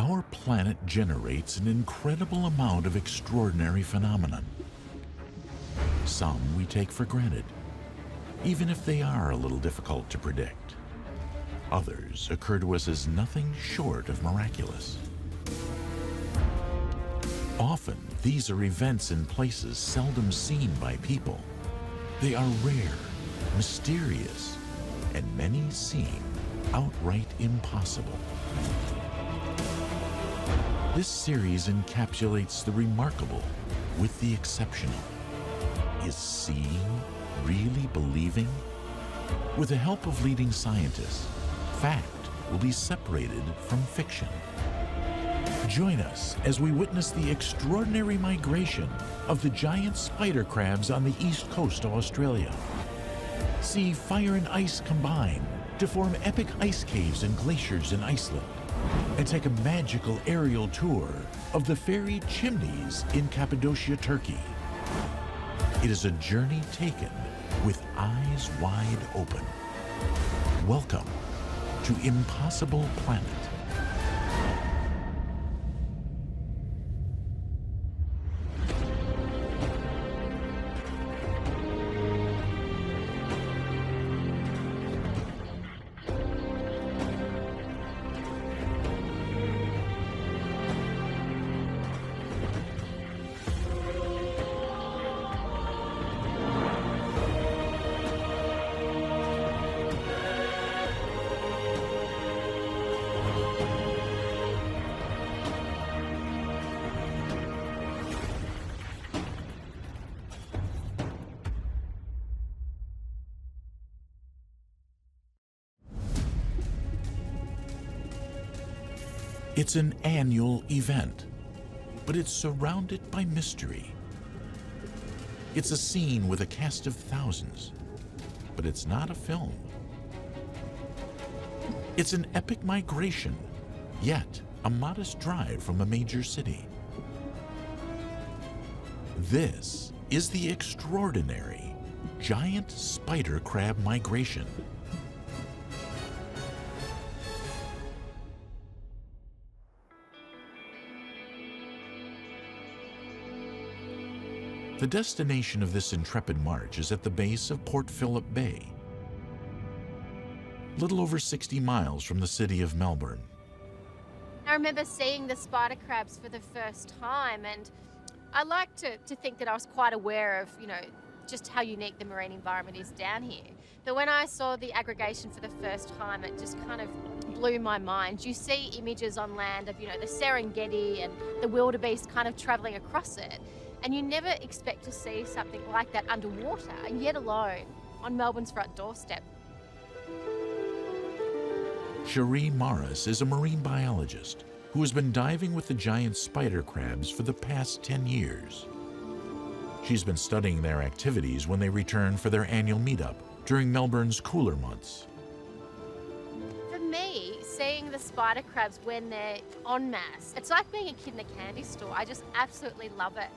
Our planet generates an incredible amount of extraordinary phenomenon. Some we take for granted, even if they are a little difficult to predict. Others occur to us as nothing short of miraculous. Often, these are events in places seldom seen by people. They are rare, mysterious, and many seem outright impossible. This series encapsulates the remarkable with the exceptional. Is seeing really believing? With the help of leading scientists, fact will be separated from fiction. Join us as we witness the extraordinary migration of the giant spider crabs on the east coast of Australia. See fire and ice combine to form epic ice caves and glaciers in Iceland, and take a magical aerial tour of the fairy Chimneys in Cappadocia, Turkey. It is a journey taken with eyes wide open. Welcome to Impossible Planet. It's an annual event, but it's surrounded by mystery. It's a scene with a cast of thousands, but it's not a film. It's an epic migration, yet a modest drive from a major city. This is the extraordinary giant spider crab migration. The destination of this intrepid march is at the base of Port Phillip Bay, little over 60 miles from the city of Melbourne. I remember seeing the spider crabs for the first time, and I like to think that I was quite aware of, just how unique the marine environment is down here. But when I saw the aggregation for the first time, it just kind of blew my mind. You see images on land of, the Serengeti and the wildebeest kind of traveling across it. And you never expect to see something like that underwater, yet alone on Melbourne's front doorstep. Cherie Morris is a marine biologist who has been diving with the giant spider crabs for the past 10 years. She's been studying their activities when they return for their annual meetup during Melbourne's cooler months. For me, seeing the spider crabs when they're en masse, it's like being a kid in a candy store. I just absolutely love it.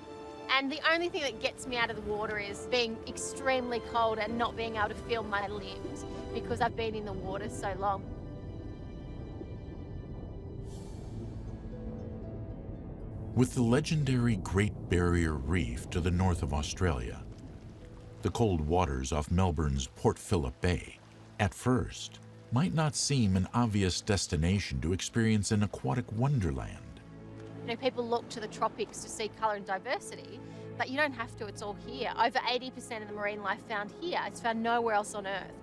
And the only thing that gets me out of the water is being extremely cold and not being able to feel my limbs because I've been in the water so long. With the legendary Great Barrier Reef to the north of Australia, the cold waters off Melbourne's Port Phillip Bay, at first, might not seem an obvious destination to experience an aquatic wonderland. People look to the tropics to see colour and diversity, but you don't have to, it's all here. Over 80% of the marine life found here, it's found nowhere else on Earth.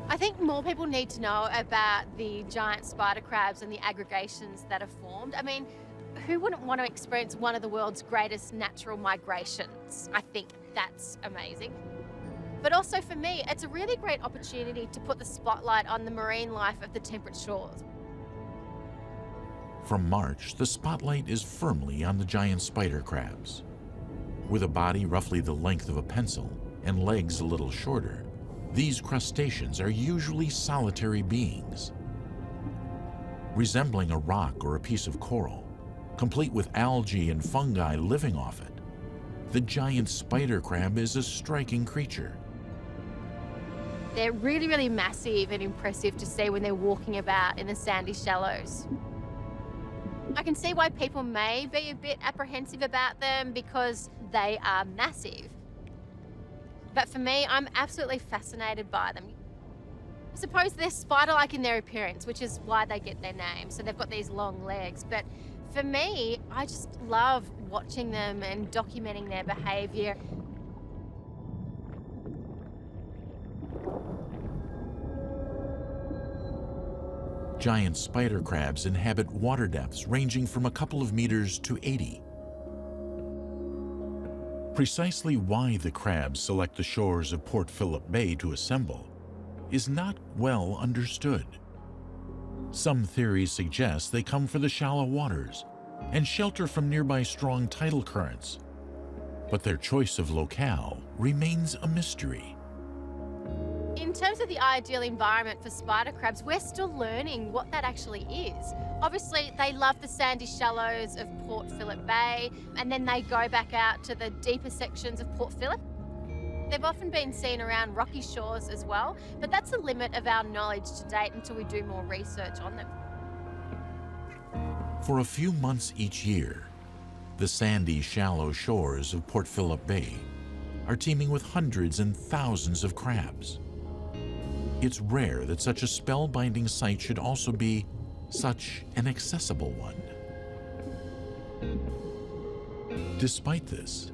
I think more people need to know about the giant spider crabs and the aggregations that are formed. I mean, who wouldn't want to experience one of the world's greatest natural migrations? I think that's amazing. But also for me, it's a really great opportunity to put the spotlight on the marine life of the temperate shores. From March, the spotlight is firmly on the giant spider crabs. With a body roughly the length of a pencil and legs a little shorter, these crustaceans are usually solitary beings. Resembling a rock or a piece of coral, complete with algae and fungi living off it, the giant spider crab is a striking creature. They're really, really massive and impressive to see when they're walking about in the sandy shallows. I can see why people may be a bit apprehensive about them because they are massive. But for me, I'm absolutely fascinated by them. I suppose they're spider-like in their appearance, which is why they get their name. So they've got these long legs. But for me, I just love watching them and documenting their behavior. Giant spider crabs inhabit water depths ranging from a couple of meters to 80. Precisely why the crabs select the shores of Port Phillip Bay to assemble is not well understood. Some theories suggest they come for the shallow waters and shelter from nearby strong tidal currents, but their choice of locale remains a mystery. In terms of the ideal environment for spider crabs, we're still learning what that actually is. Obviously, they love the sandy shallows of Port Phillip Bay, and then they go back out to the deeper sections of Port Phillip. They've often been seen around rocky shores as well, but that's the limit of our knowledge to date until we do more research on them. For a few months each year, the sandy, shallow shores of Port Phillip Bay are teeming with hundreds and thousands of crabs. It's rare that such a spellbinding sight should also be such an accessible one. Despite this,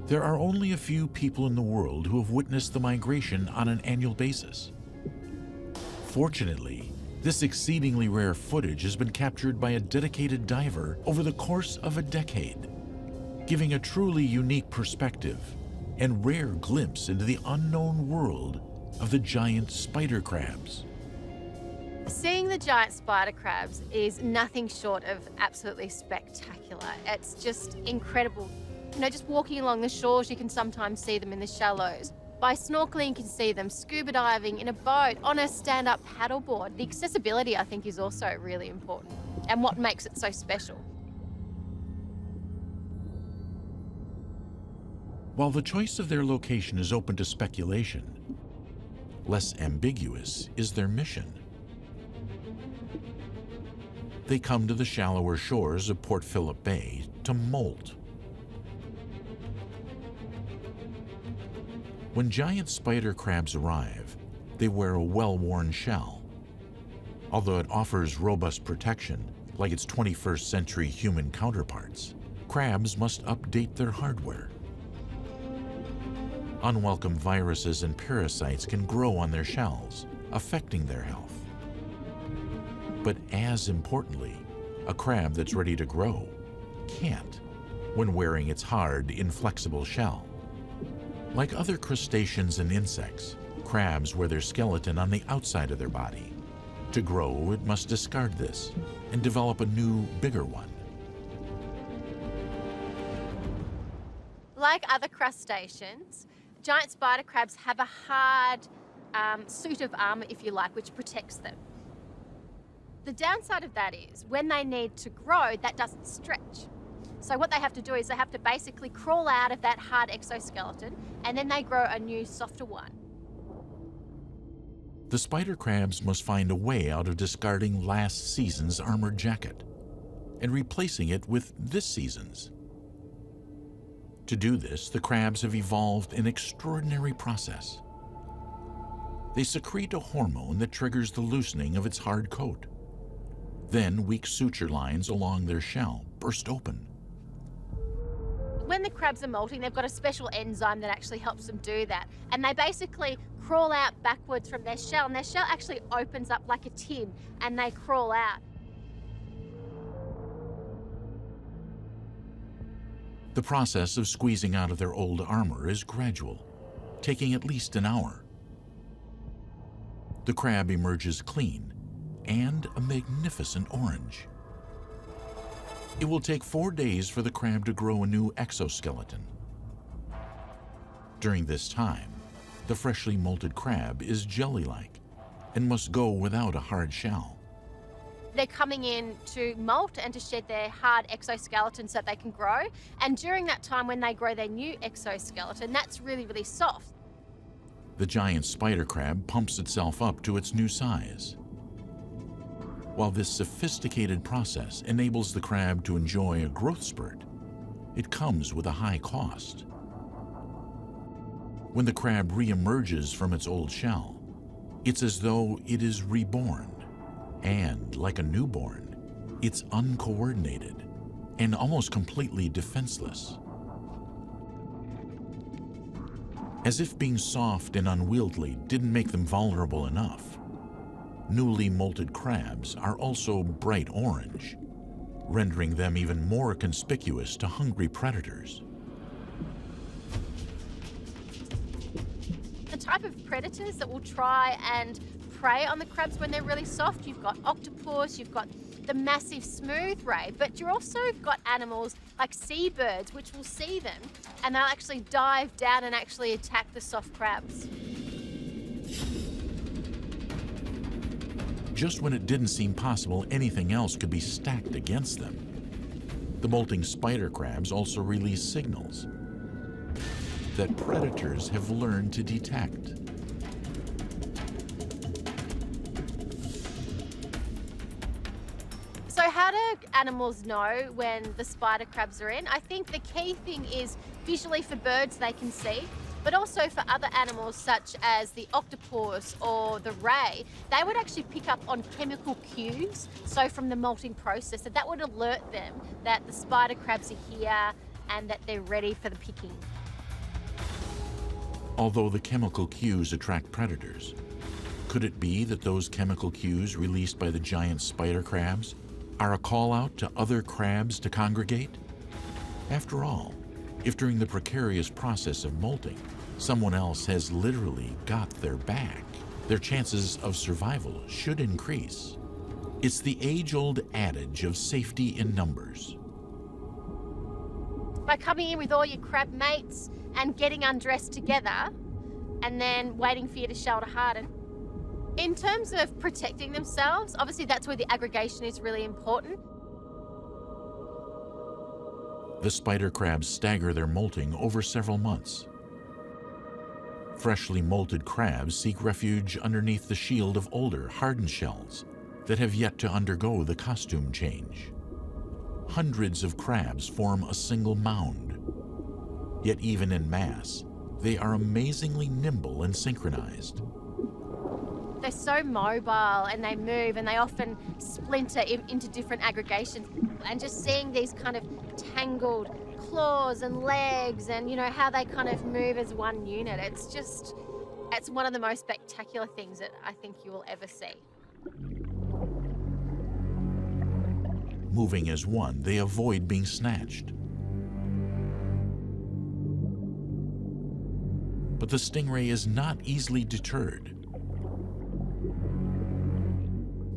there are only a few people in the world who have witnessed the migration on an annual basis. Fortunately, this exceedingly rare footage has been captured by a dedicated diver over the course of a decade, giving a truly unique perspective and rare glimpse into the unknown world of the giant spider crabs. Seeing the giant spider crabs is nothing short of absolutely spectacular. It's just incredible. You know, just walking along the shores, you can sometimes see them in the shallows. By snorkeling, you can see them scuba diving in a boat, on a stand-up paddleboard. The accessibility, I think, is also really important and what makes it so special. While the choice of their location is open to speculation, less ambiguous is their mission. They come to the shallower shores of Port Phillip Bay to molt. When giant spider crabs arrive, they wear a well-worn shell. Although it offers robust protection, like its 21st century human counterparts, crabs must update their hardware. Unwelcome viruses and parasites can grow on their shells, affecting their health. But as importantly, a crab that's ready to grow can't when wearing its hard, inflexible shell. Like other crustaceans and insects, crabs wear their skeleton on the outside of their body. To grow, it must discard this and develop a new, bigger one. Like other crustaceans, giant spider crabs have a hard suit of armor, if you like, which protects them. The downside of that is when they need to grow, that doesn't stretch. So what they have to do is they have to basically crawl out of that hard exoskeleton and then they grow a new, softer one. The spider crabs must find a way out of discarding last season's armored jacket and replacing it with this season's. To do this, the crabs have evolved an extraordinary process. They secrete a hormone that triggers the loosening of its hard coat. Then weak suture lines along their shell burst open. When the crabs are molting, they've got a special enzyme that actually helps them do that. And they basically crawl out backwards from their shell, and their shell actually opens up like a tin, and they crawl out. The process of squeezing out of their old armor is gradual, taking at least an hour. The crab emerges clean and a magnificent orange. It will take 4 days for the crab to grow a new exoskeleton. During this time, the freshly molted crab is jelly-like and must go without a hard shell. They're coming in to molt and to shed their hard exoskeleton so that they can grow. And during that time when they grow their new exoskeleton, that's really, really soft. The giant spider crab pumps itself up to its new size. While this sophisticated process enables the crab to enjoy a growth spurt, it comes with a high cost. When the crab re-emerges from its old shell, it's as though it is reborn. And, like a newborn, it's uncoordinated and almost completely defenseless. As if being soft and unwieldy didn't make them vulnerable enough, newly molted crabs are also bright orange, rendering them even more conspicuous to hungry predators. The type of predators that will try and prey on the crabs when they're really soft, you've got octopus, you've got the massive smooth ray, but you've also got animals like seabirds which will see them and they'll actually dive down and actually attack the soft crabs. Just when it didn't seem possible anything else could be stacked against them, the molting spider crabs also release signals that predators have learned to detect. So how do animals know when the spider crabs are in? I think the key thing is visually for birds they can see, but also for other animals such as the octopus or the ray, they would actually pick up on chemical cues, so from the molting process, that would alert them that the spider crabs are here and that they're ready for the picking. Although the chemical cues attract predators, could it be that those chemical cues released by the giant spider crabs are a call out to other crabs to congregate? After all, if during the precarious process of molting, someone else has literally got their back, their chances of survival should increase. It's the age-old adage of safety in numbers. By coming in with all your crab mates and getting undressed together and then waiting for you to shell to harden. In terms of protecting themselves, obviously that's where the aggregation is really important. The spider crabs stagger their molting over several months. Freshly molted crabs seek refuge underneath the shield of older, hardened shells that have yet to undergo the costume change. Hundreds of crabs form a single mound. Yet even in mass, they are amazingly nimble and synchronized. They're so mobile and they move and they often splinter into different aggregations. And just seeing these kind of tangled claws and legs and, you know, how they kind of move as one unit, it's one of the most spectacular things that I think you will ever see. Moving as one, they avoid being snatched. But the stingray is not easily deterred.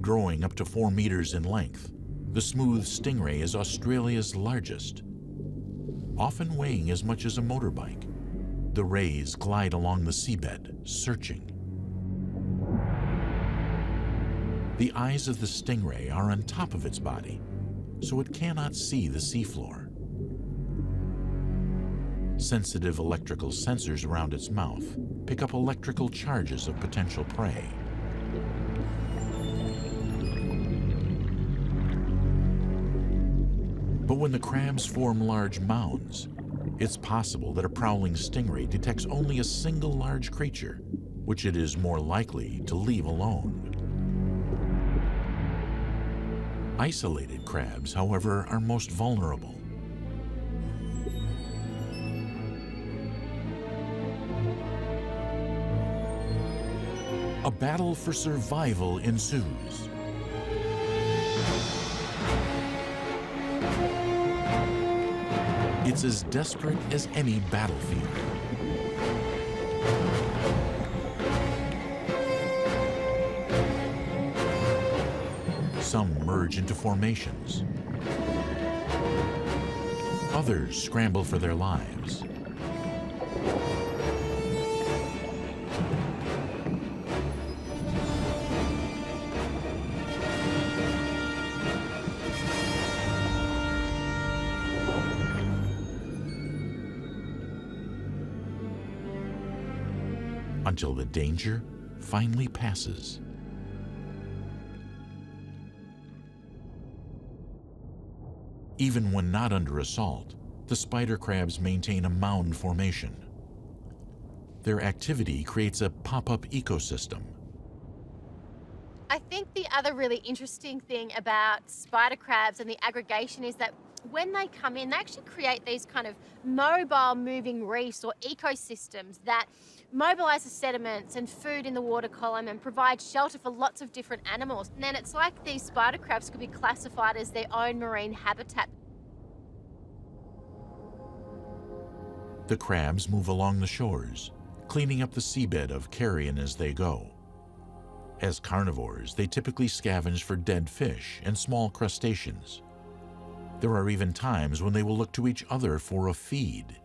Growing up to 4 meters in length, the smooth stingray is Australia's largest. Often weighing as much as a motorbike, the rays glide along the seabed, searching. The eyes of the stingray are on top of its body, so it cannot see the seafloor. Sensitive electrical sensors around its mouth pick up electrical charges of potential prey. But when the crabs form large mounds, it's possible that a prowling stingray detects only a single large creature, which it is more likely to leave alone. Isolated crabs, however, are most vulnerable. A battle for survival ensues. It's as desperate as any battlefield. Some merge into formations. Others scramble for their lives. until the danger finally passes. Even when not under assault, the spider crabs maintain a mound formation. Their activity creates a pop-up ecosystem. I think the other really interesting thing about spider crabs and the aggregation is that when they come in, they actually create these kind of mobile moving reefs or ecosystems that mobilize the sediments and food in the water column and provide shelter for lots of different animals. And then it's like these spider crabs could be classified as their own marine habitat. The crabs move along the shores, cleaning up the seabed of carrion as they go. As carnivores, they typically scavenge for dead fish and small crustaceans. There are even times when they will look to each other for a feed.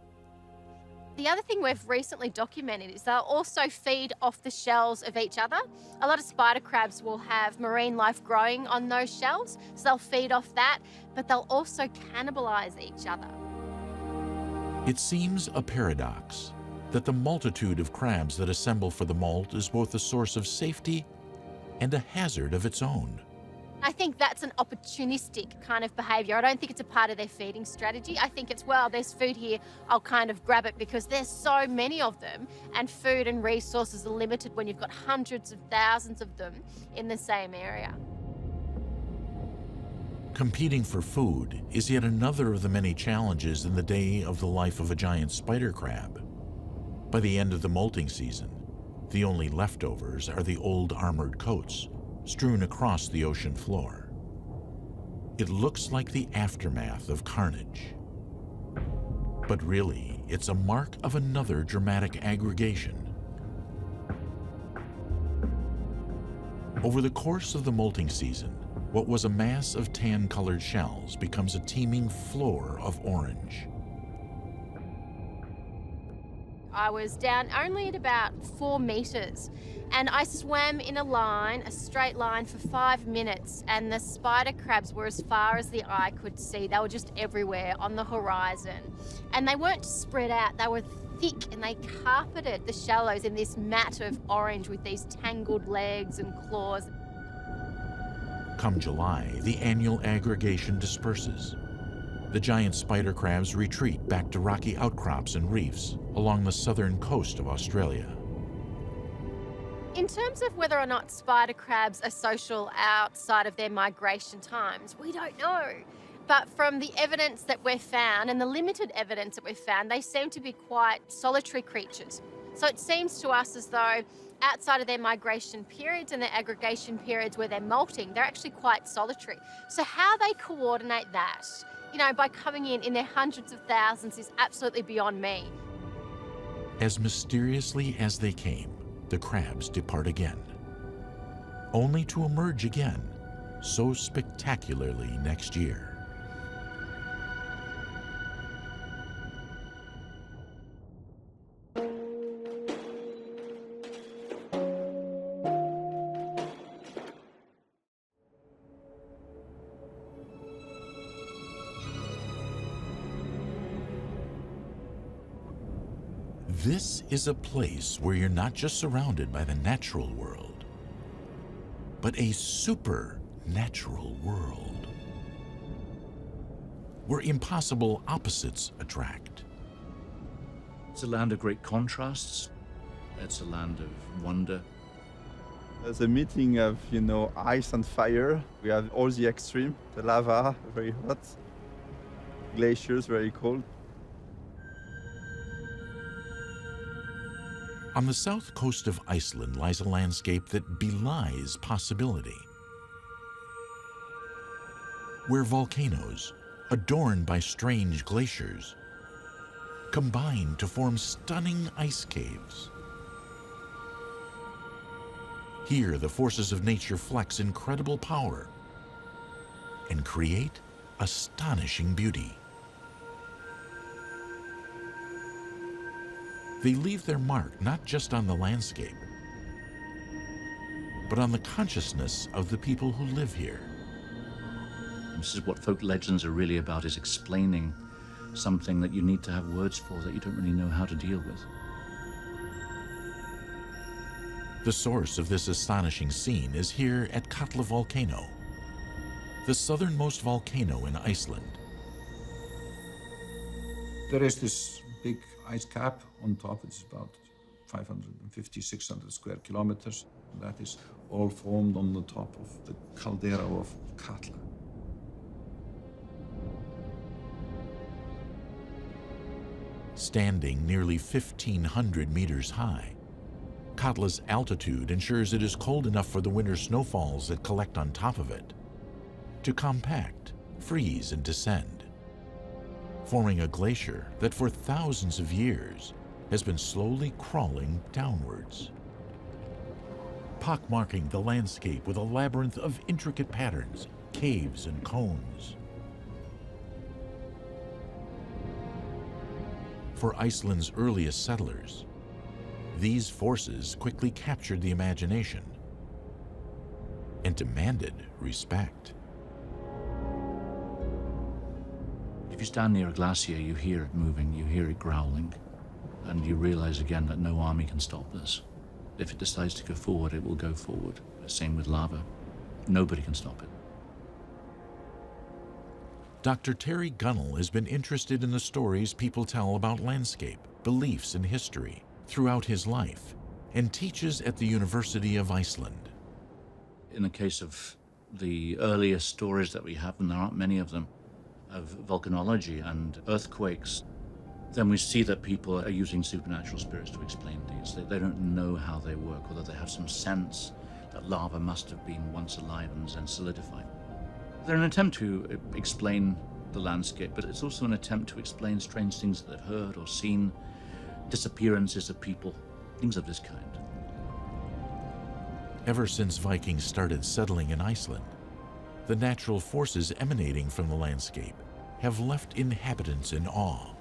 The other thing we've recently documented is they'll also feed off the shells of each other. A lot of spider crabs will have marine life growing on those shells, so they'll feed off that, but they'll also cannibalize each other. It seems a paradox that the multitude of crabs that assemble for the molt is both a source of safety and a hazard of its own. I think that's an opportunistic kind of behaviour. I don't think it's a part of their feeding strategy. I think it's, well, there's food here, I'll kind of grab it because there's so many of them, and food and resources are limited when you've got hundreds of thousands of them in the same area. Competing for food is yet another of the many challenges in the day of the life of a giant spider crab. By the end of the molting season, the only leftovers are the old armored coats strewn across the ocean floor. It looks like the aftermath of carnage. But really, it's a mark of another dramatic aggregation. Over the course of the molting season, what was a mass of tan-colored shells becomes a teeming floor of orange. I was down only at about 4 meters, and I swam in a line, a straight line, for 5 minutes, and the spider crabs were as far as the eye could see. They were just everywhere on the horizon. And they weren't spread out, they were thick, and they carpeted the shallows in this mat of orange with these tangled legs and claws. Come July, the annual aggregation disperses. The giant spider crabs retreat back to rocky outcrops and reefs along the southern coast of Australia. In terms of whether or not spider crabs are social outside of their migration times, we don't know. But from the evidence that we've found, and the limited evidence that we've found, they seem to be quite solitary creatures. So it seems to us as though outside of their migration periods and their aggregation periods where they're molting, they're actually quite solitary. So how they coordinate that, by coming in their hundreds of thousands, is absolutely beyond me. As mysteriously as they came, the crabs depart again, only to emerge again so spectacularly next year. This is a place where you're not just surrounded by the natural world, but a supernatural world, where impossible opposites attract. It's a land of great contrasts. It's a land of wonder. There's a meeting of, ice and fire. We have all the extreme, the lava, very hot, glaciers, very cold. On the south coast of Iceland lies a landscape that belies possibility, where volcanoes, adorned by strange glaciers, combine to form stunning ice caves. Here, the forces of nature flex incredible power and create astonishing beauty. They leave their mark not just on the landscape, but on the consciousness of the people who live here. This is what folk legends are really about, is explaining something that you need to have words for that you don't really know how to deal with. The source of this astonishing scene is here at Katla volcano, the southernmost volcano in Iceland. There is this big ice cap on top. It's about 550, 600 square kilometers. That is all formed on the top of the caldera of Katla. Standing nearly 1,500 meters high, Katla's altitude ensures it is cold enough for the winter snowfalls that collect on top of it to compact, freeze, and descend, forming a glacier that for thousands of years has been slowly crawling downwards, pockmarking the landscape with a labyrinth of intricate patterns, caves, and cones. For Iceland's earliest settlers, these forces quickly captured the imagination and demanded respect. If you stand near a glacier, you hear it moving, you hear it growling, and you realize again that no army can stop this. If it decides to go forward, it will go forward. Same with lava. Nobody can stop it. Dr. Terry Gunnell has been interested in the stories people tell about landscape, beliefs, and history throughout his life, and teaches at the University of Iceland. In the case of the earliest stories that we have, and there aren't many of them, of volcanology and earthquakes, then we see that people are using supernatural spirits to explain these. They don't know how they work, although they have some sense that lava must have been once alive and then solidified. They're an attempt to explain the landscape, but it's also an attempt to explain strange things that they've heard or seen, disappearances of people, things of this kind. Ever since Vikings started settling in Iceland, the natural forces emanating from the landscape have left inhabitants in awe.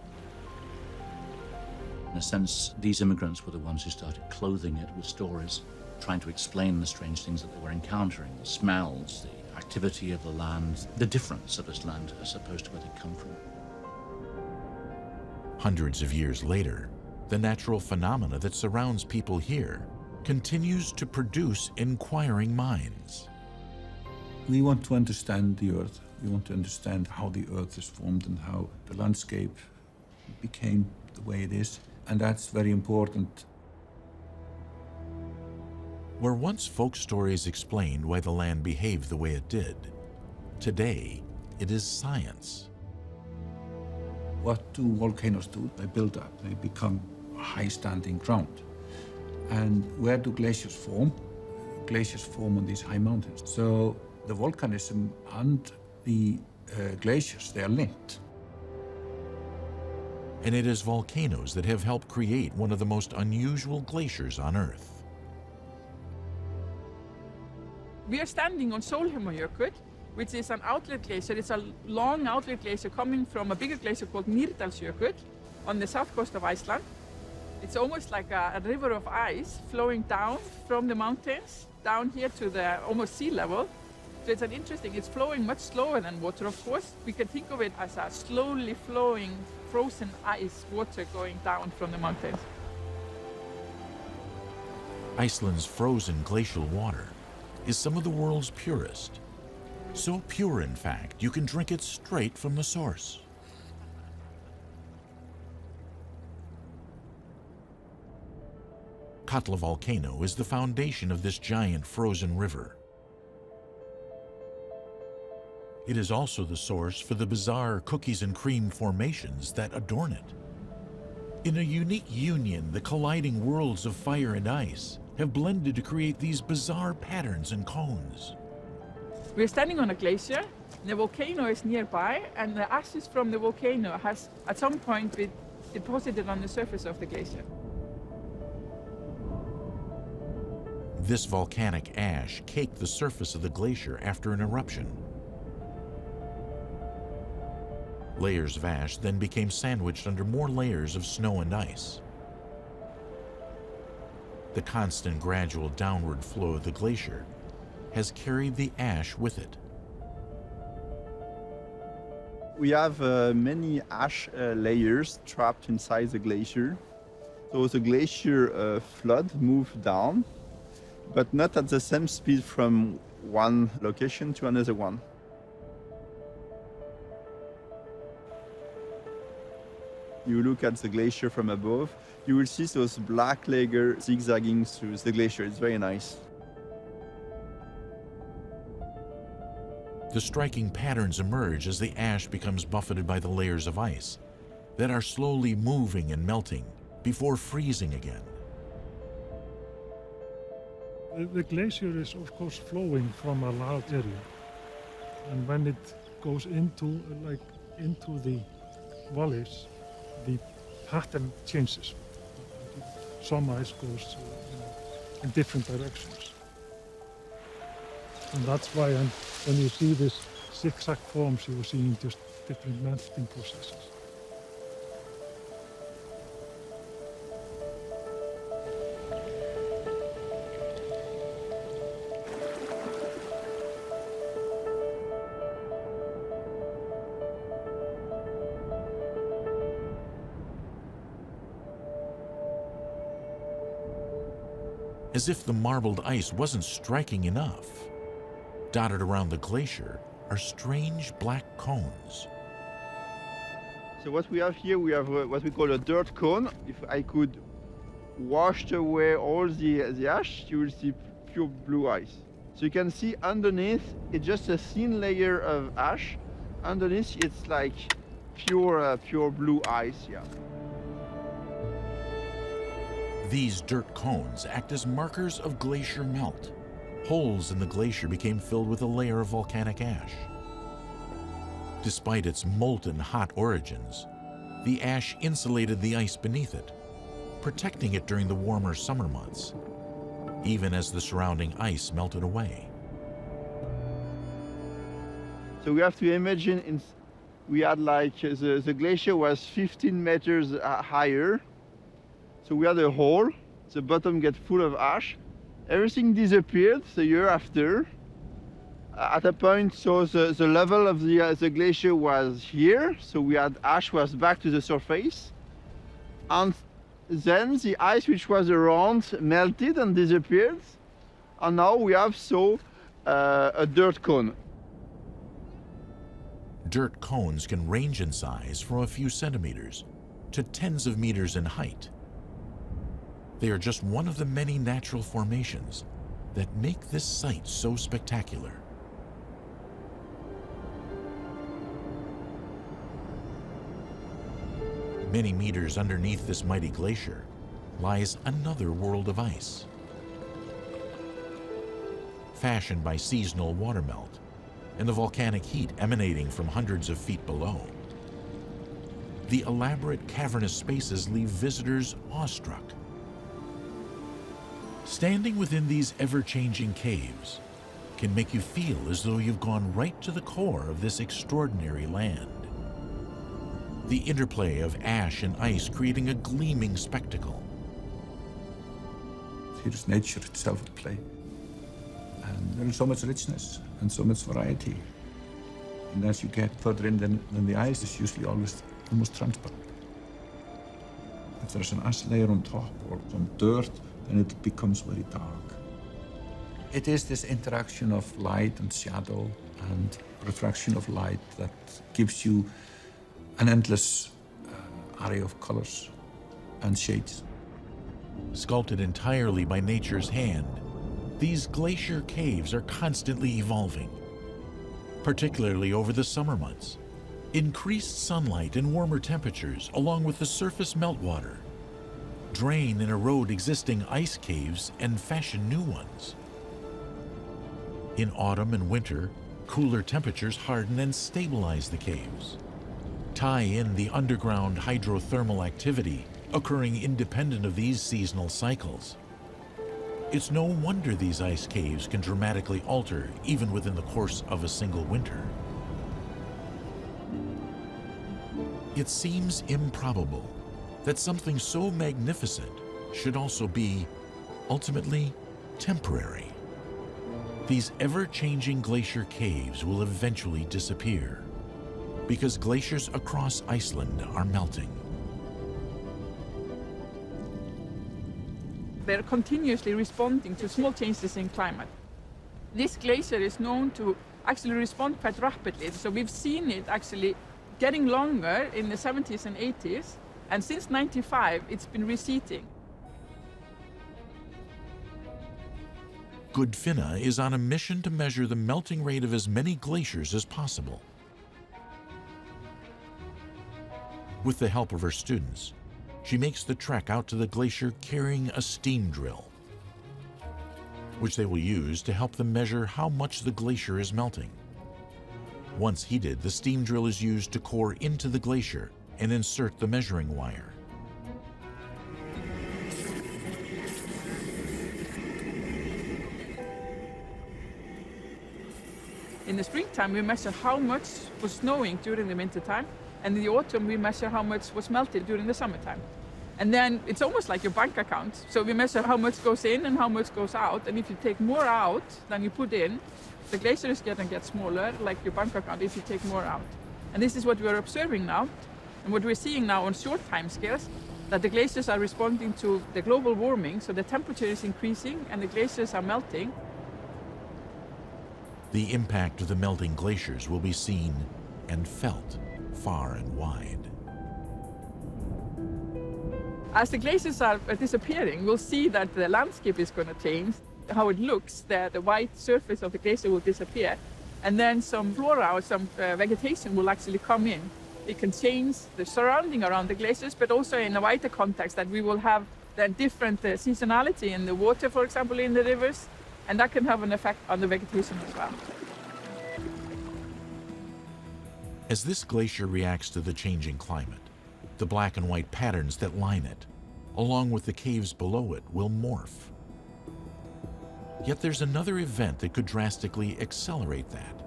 In a sense, these immigrants were the ones who started clothing it with stories, trying to explain the strange things that they were encountering, the smells, the activity of the land, the difference of this land as opposed to where they come from. Hundreds of years later, the natural phenomena that surrounds people here continues to produce inquiring minds. We want to understand the Earth. We want to understand how the Earth is formed and how the landscape became the way it is. And that's very important. Where once folk stories explained why the land behaved the way it did, today it is science. What do volcanoes do? They build up, they become high-standing ground. And where do glaciers form? Glaciers form on these high mountains. So the volcanism and the glaciers, they are linked. And it is volcanoes that have helped create one of the most unusual glaciers on Earth. We are standing on Sólheimajökull, which is an outlet glacier. It's a long outlet glacier coming from a bigger glacier called Mýrdalsjökull on the south coast of Iceland. It's almost like a river of ice flowing down from the mountains, down here to the almost sea level. So it's flowing much slower than water, of course. We can think of it as a slowly flowing frozen ice water going down from the mountains. Iceland's frozen glacial water is some of the world's purest. So pure, in fact, you can drink it straight from the source. Katla volcano is the foundation of this giant frozen river. It is also the source for the bizarre cookies and cream formations that adorn it. In a unique union, the colliding worlds of fire and ice have blended to create these bizarre patterns and cones. We're standing on a glacier. The volcano is nearby, and the ashes from the volcano has at some point been deposited on the surface of the glacier. This volcanic ash caked the surface of the glacier after an eruption. Layers of ash then became sandwiched under more layers of snow and ice. The constant gradual downward flow of the glacier has carried the ash with it. We have many ash layers trapped inside the glacier. So the glacier flood moved down, but not at the same speed from one location to another one. You look at the glacier from above, you will see those black layers zigzagging through the glacier. It's very nice. The striking patterns emerge as the ash becomes buffeted by the layers of ice that are slowly moving and melting before freezing again. The glacier is of course flowing from a large area, and when it goes into the valleys, the pattern changes. Some ice goes in different directions. And that's why when you see these zigzag forms, you are seeing just different melting processes. As if the marbled ice wasn't striking enough, dotted around the glacier are strange black cones. So what we have here, we have what we call a dirt cone. If I could wash away all the ash, you will see pure blue ice. So you can see underneath, it's just a thin layer of ash. Underneath, it's like pure blue ice, yeah. These dirt cones act as markers of glacier melt. Holes in the glacier became filled with a layer of volcanic ash. Despite its molten hot origins, the ash insulated the ice beneath it, protecting it during the warmer summer months, even as the surrounding ice melted away. So we have to imagine we had like the glacier was 15 meters higher. So we had a hole, the bottom get full of ash. Everything disappeared the year after. At a point, so the level of the glacier was here, so we had ash was back to the surface. And then the ice which was around melted and disappeared. And now we have a dirt cone. Dirt cones can range in size from a few centimeters to tens of meters in height. They are just one of the many natural formations that make this site so spectacular. Many meters underneath this mighty glacier lies another world of ice. Fashioned by seasonal watermelt and the volcanic heat emanating from hundreds of feet below, the elaborate cavernous spaces leave visitors awestruck. Standing within these ever-changing caves can make you feel as though you've gone right to the core of this extraordinary land. The interplay of ash and ice creating a gleaming spectacle. Here's nature itself at play. And there is so much richness and so much variety. And as you get further in, then the ice is usually always almost transparent. If there's an ash layer on top or some dirt, then it becomes very dark. It is this interaction of light and shadow and refraction of light that gives you an endless array of colors and shades. Sculpted entirely by nature's hand, these glacier caves are constantly evolving, particularly over the summer months. Increased sunlight and warmer temperatures, along with the surface meltwater, drain and erode existing ice caves and fashion new ones. In autumn and winter, cooler temperatures harden and stabilize the caves. Tie in the underground hydrothermal activity occurring independent of these seasonal cycles. It's no wonder these ice caves can dramatically alter even within the course of a single winter. It seems improbable that something so magnificent should also be, ultimately, temporary. These ever-changing glacier caves will eventually disappear because glaciers across Iceland are melting. they're continuously responding to small changes in climate. This glacier is known to actually respond quite rapidly. So we've seen it actually getting longer in the 70s and 80s. And since 95, it's been receding. Guðfinna is on a mission to measure the melting rate of as many glaciers as possible. With the help of her students, she makes the trek out to the glacier carrying a steam drill, which they will use to help them measure how much the glacier is melting. Once heated, the steam drill is used to core into the glacier and insert the measuring wire. In the springtime, we measure how much was snowing during the wintertime, and in the autumn, we measure how much was melted during the summertime. And then it's almost like your bank account. So we measure how much goes in and how much goes out. And if you take more out than you put in, the glacier is going to get smaller, like your bank account, if you take more out. And this is what we're observing now. And what we're seeing now on short time scales, that the glaciers are responding to the global warming. So the temperature is increasing and the glaciers are melting. The impact of the melting glaciers will be seen and felt far and wide. As the glaciers are disappearing, we'll see that the landscape is going to change. How it looks, the white surface of the glacier will disappear. And then some flora or some vegetation will actually come in. It can change the surrounding around the glaciers, but also in a wider context that we will have the different seasonality in the water, for example, in the rivers. And that can have an effect on the vegetation as well. As this glacier reacts to the changing climate, the black and white patterns that line it, along with the caves below it, will morph. Yet there's another event that could drastically accelerate that: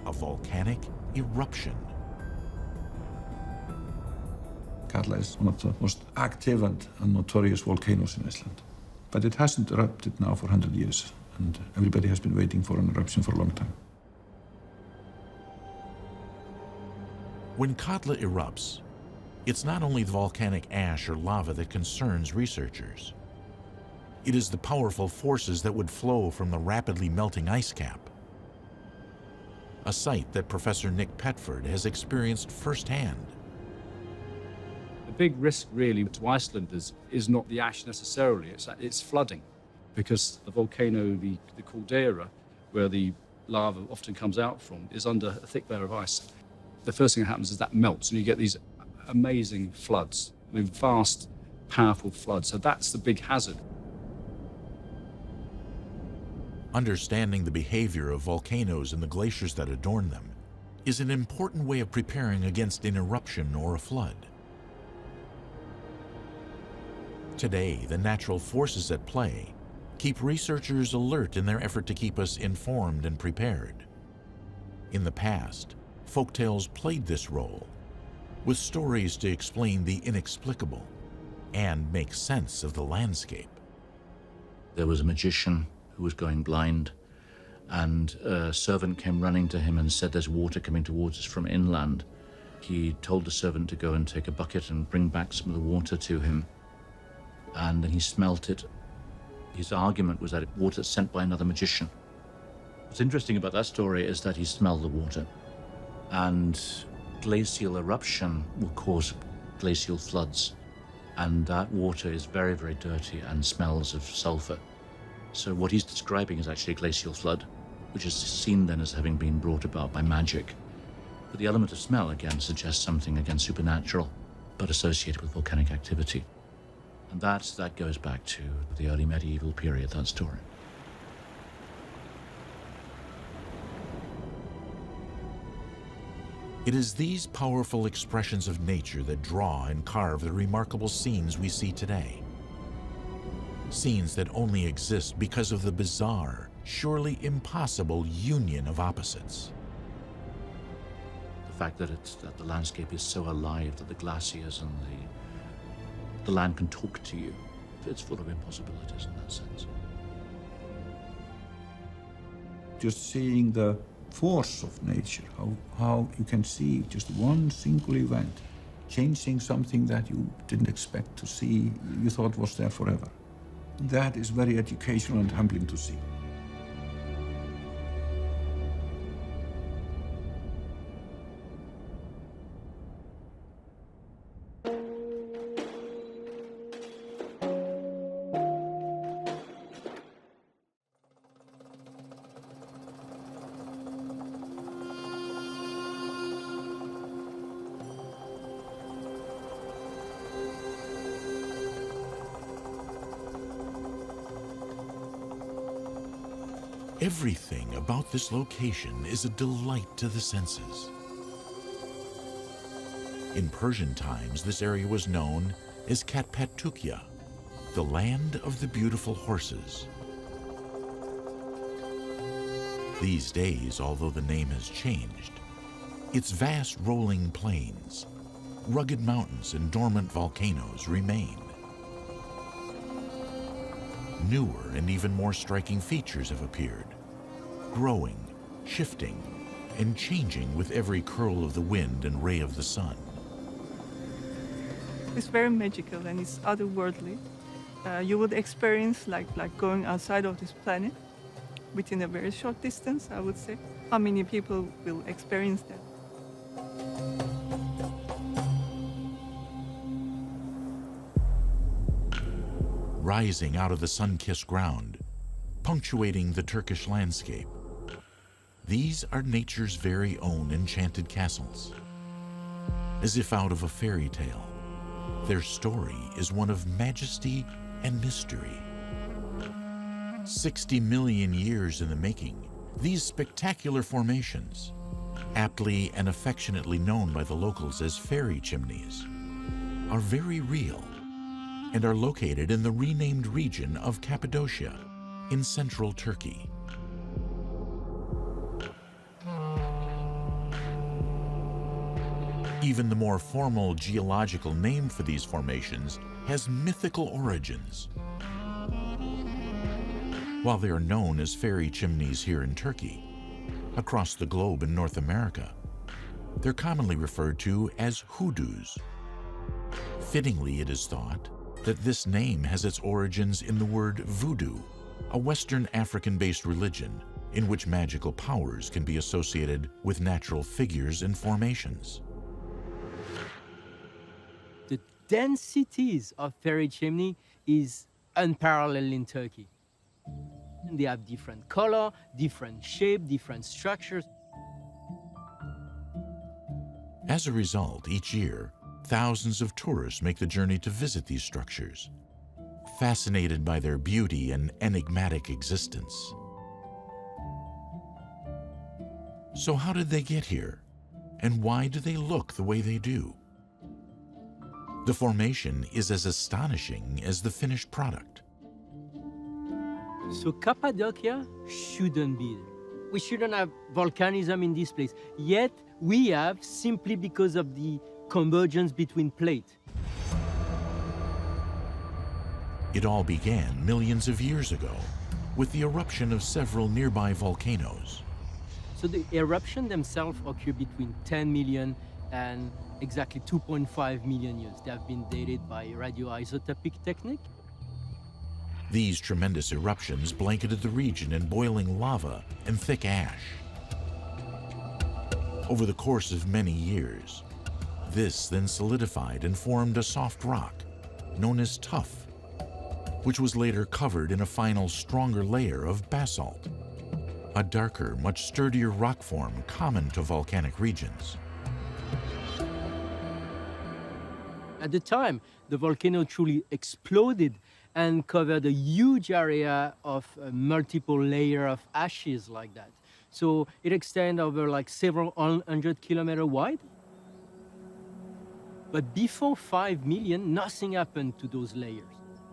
a volcanic eruption. Katla is one of the most active and notorious volcanoes in Iceland. But it hasn't erupted now for 100 years, and everybody has been waiting for an eruption for a long time. When Katla erupts, it's not only the volcanic ash or lava that concerns researchers. It is the powerful forces that would flow from the rapidly melting ice cap, a sight that Professor Nick Petford has experienced firsthand. The big risk really to Iceland is not the ash necessarily, it's flooding. Because the volcano, the caldera, where the lava often comes out from, is under a thick layer of ice. The first thing that happens is that melts and you get these amazing floods, vast, powerful floods. So that's the big hazard. Understanding the behavior of volcanoes and the glaciers that adorn them is an important way of preparing against an eruption or a flood. Today, the natural forces at play keep researchers alert in their effort to keep us informed and prepared. In the past, folktales played this role, with stories to explain the inexplicable and make sense of the landscape. There was a magician who was going blind, and a servant came running to him and said, "There's water coming towards us from inland." He told the servant to go and take a bucket and bring back some of the water to him. And then he smelt it. His argument was that it was water sent by another magician. What's interesting about that story is that he smelled the water. And glacial eruption will cause glacial floods. And that water is very, very dirty and smells of sulfur. So what he's describing is actually a glacial flood, which is seen then as having been brought about by magic. But the element of smell, again, suggests something, again, supernatural, but associated with volcanic activity. And that goes back to the early medieval period, that story. It is these powerful expressions of nature that draw and carve the remarkable scenes we see today. Scenes that only exist because of the bizarre, surely impossible union of opposites. The fact that the landscape is so alive, that the glaciers and the land can talk to you. It's full of impossibilities in that sense. Just seeing the force of nature, how you can see just one single event changing something that you didn't expect to see, you thought was there forever. That is very educational and humbling to see. Everything about this location is a delight to the senses. In Persian times, this area was known as Cappadocia, the land of the beautiful horses. These days, although the name has changed, its vast rolling plains, rugged mountains, and dormant volcanoes remain. Newer and even more striking features have appeared, growing, shifting, and changing with every curl of the wind and ray of the sun. It's very magical and it's otherworldly. You would experience like going outside of this planet within a very short distance, I would say. How many people will experience that? Rising out of the sun-kissed ground, punctuating the Turkish landscape, these are nature's very own enchanted castles. As if out of a fairy tale, their story is one of majesty and mystery. 60 million years in the making, these spectacular formations, aptly and affectionately known by the locals as fairy chimneys, are very real and are located in the renamed region of Cappadocia in central Turkey. Even the more formal geological name for these formations has mythical origins. While they are known as fairy chimneys here in Turkey, across the globe in North America, they're commonly referred to as hoodoos. Fittingly, it is thought that this name has its origins in the word voodoo, a Western African-based religion in which magical powers can be associated with natural figures and formations. The densities of fairy chimney is unparalleled in Turkey. They have different color, different shape, different structures. As a result, each year, thousands of tourists make the journey to visit these structures, fascinated by their beauty and enigmatic existence. So how did they get here? And why do they look the way they do? The formation is as astonishing as the finished product. So Cappadocia shouldn't be there. We shouldn't have volcanism in this place. Yet we have, simply because of the convergence between plates. It all began millions of years ago with the eruption of several nearby volcanoes. So the eruption themselves occur between 10 million and exactly 2.5 million years. They have been dated by radioisotopic technique. These tremendous eruptions blanketed the region in boiling lava and thick ash. Over the course of many years, this then solidified and formed a soft rock known as tuff, which was later covered in a final stronger layer of basalt, a darker, much sturdier rock form common to volcanic regions. At the time, the volcano truly exploded and covered a huge area of multiple layers of ashes like that. So it extended over like several 100 kilometers wide. But before 5 million, nothing happened to those layers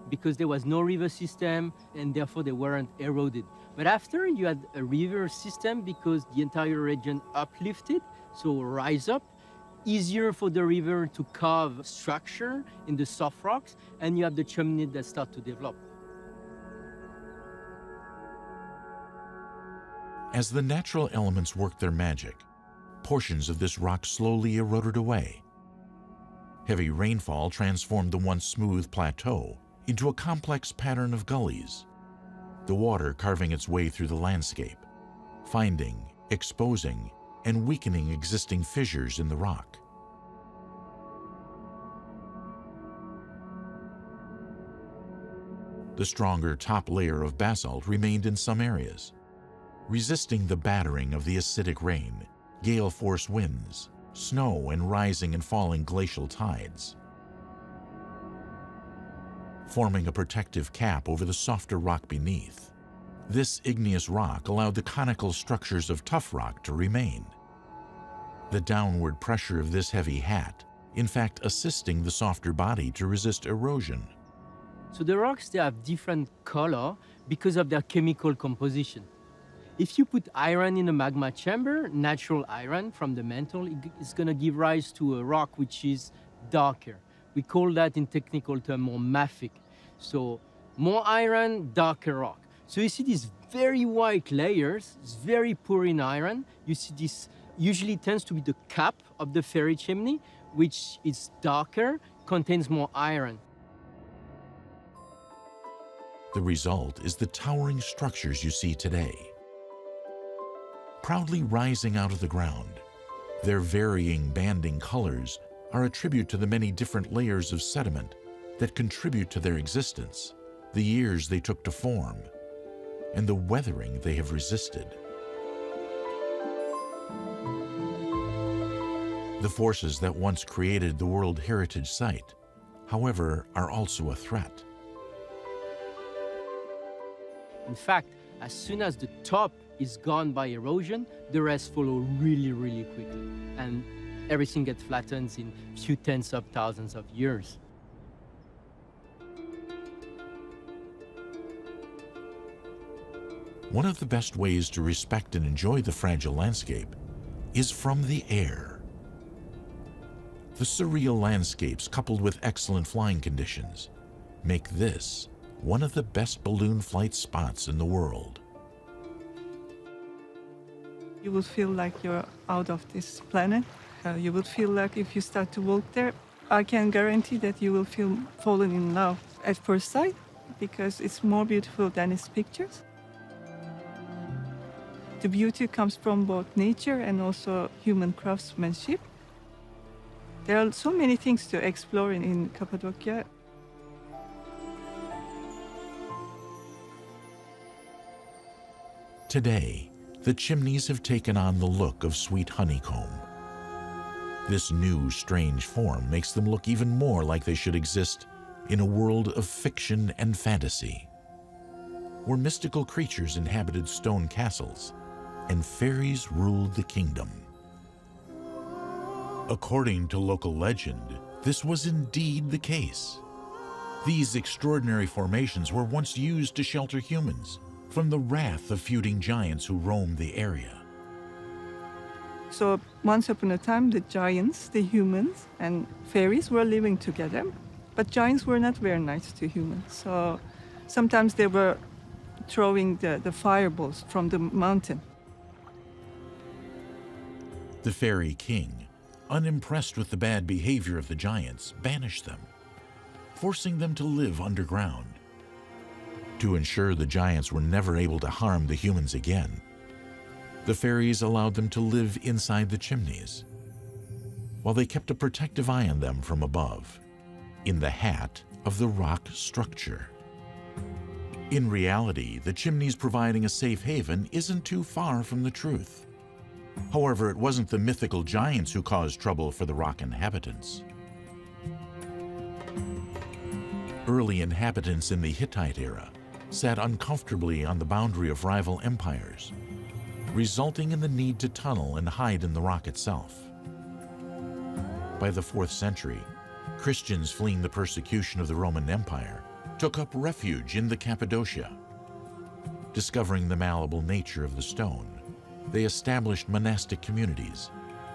because there was no river system and therefore they weren't eroded. But after, you had a river system because the entire region uplifted, so rise up, easier for the river to carve structure in the soft rocks, and you have the chimney that start to develop. As the natural elements worked their magic, portions of this rock slowly eroded away. Heavy rainfall transformed the once smooth plateau into a complex pattern of gullies, the water carving its way through the landscape, finding, exposing, and weakening existing fissures in the rock. The stronger top layer of basalt remained in some areas, resisting the battering of the acidic rain, gale-force winds, snow, and rising and falling glacial tides, forming a protective cap over the softer rock beneath. This igneous rock allowed the conical structures of tough rock to remain. The downward pressure of this heavy hat, in fact, assisting the softer body to resist erosion. So the rocks, they have different color because of their chemical composition. If you put iron in a magma chamber, natural iron from the mantle, it's going to give rise to a rock which is darker. We call that in technical term more mafic. So more iron, darker rock. So you see these very white layers, it's very poor in iron. You see this usually tends to be the cap of the fairy chimney, which is darker, contains more iron. The result is the towering structures you see today. Proudly rising out of the ground, their varying banding colors are a tribute to the many different layers of sediment that contribute to their existence, the years they took to form, and the weathering they have resisted. The forces that once created the World Heritage Site, however, are also a threat. In fact, as soon as the top is gone by erosion, the rest follow really, really quickly. And everything gets flattened in a few tens of thousands of years. One of the best ways to respect and enjoy the fragile landscape is from the air. The surreal landscapes, coupled with excellent flying conditions, make this one of the best balloon flight spots in the world. You will feel like you're out of this planet. You will feel like if you start to walk there, I can guarantee that you will feel fallen in love at first sight because it's more beautiful than its pictures. The beauty comes from both nature and also human craftsmanship. There are so many things to explore in Cappadocia. Today, the chimneys have taken on the look of sweet honeycomb. This new, strange form makes them look even more like they should exist in a world of fiction and fantasy, where mystical creatures inhabited stone castles and fairies ruled the kingdom. According to local legend, this was indeed the case. These extraordinary formations were once used to shelter humans from the wrath of feuding giants who roamed the area. So once upon a time, the giants, the humans, and fairies were living together. But giants were not very nice to humans. So sometimes they were throwing the fireballs from the mountain. The fairy king, unimpressed with the bad behavior of the giants, banished them, forcing them to live underground. To ensure the giants were never able to harm the humans again, the fairies allowed them to live inside the chimneys, while they kept a protective eye on them from above, in the hat of the rock structure. In reality, the chimneys providing a safe haven isn't too far from the truth. However, it wasn't the mythical giants who caused trouble for the rock inhabitants. Early inhabitants in the Hittite era sat uncomfortably on the boundary of rival empires, resulting in the need to tunnel and hide in the rock itself. By the 4th century, Christians fleeing the persecution of the Roman Empire took up refuge in the Cappadocia. Discovering the malleable nature of the stone, they established monastic communities,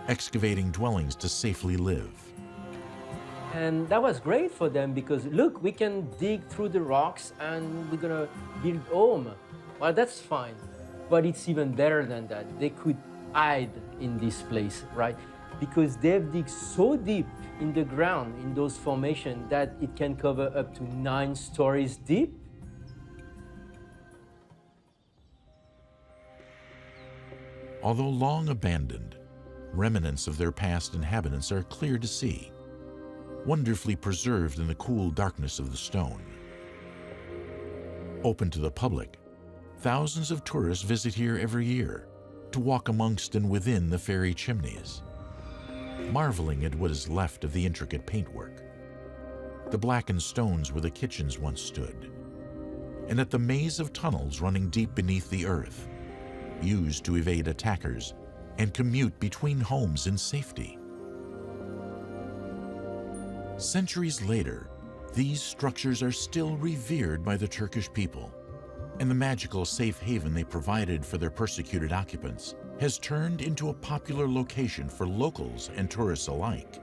excavating dwellings to safely live. And that was great for them because, look, we can dig through the rocks and we're gonna build home. Well, that's fine, but it's even better than that. They could hide in this place, right? because they've dig so deep in the ground in those formations that it can cover up to 9 stories deep. Although long abandoned, remnants of their past inhabitants are clear to see, wonderfully preserved in the cool darkness of the stone. Open to the public, thousands of tourists visit here every year to walk amongst and within the fairy chimneys, marveling at what is left of the intricate paintwork, the blackened stones where the kitchens once stood, and at the maze of tunnels running deep beneath the earth, used to evade attackers and commute between homes in safety. Centuries later, these structures are still revered by the Turkish people, and the magical safe haven they provided for their persecuted occupants has turned into a popular location for locals and tourists alike.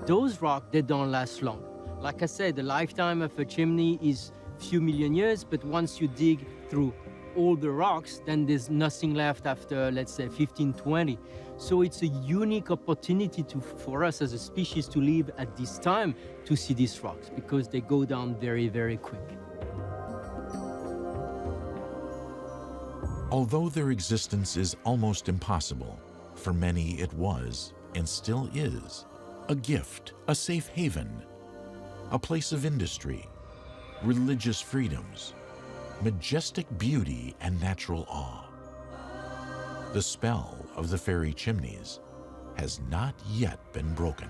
Those rocks, they don't last long. Like I said, the lifetime of a chimney is a few million years, but once you dig through all the rocks, then there's nothing left after, let's say, 15, 20. So it's a unique opportunity for us as a species to live at this time to see these rocks, because they go down very, very quick. Although their existence is almost impossible, for many it was, and still is, a gift, a safe haven, a place of industry, religious freedoms, majestic beauty, and natural awe. The spell of the fairy chimneys has not yet been broken.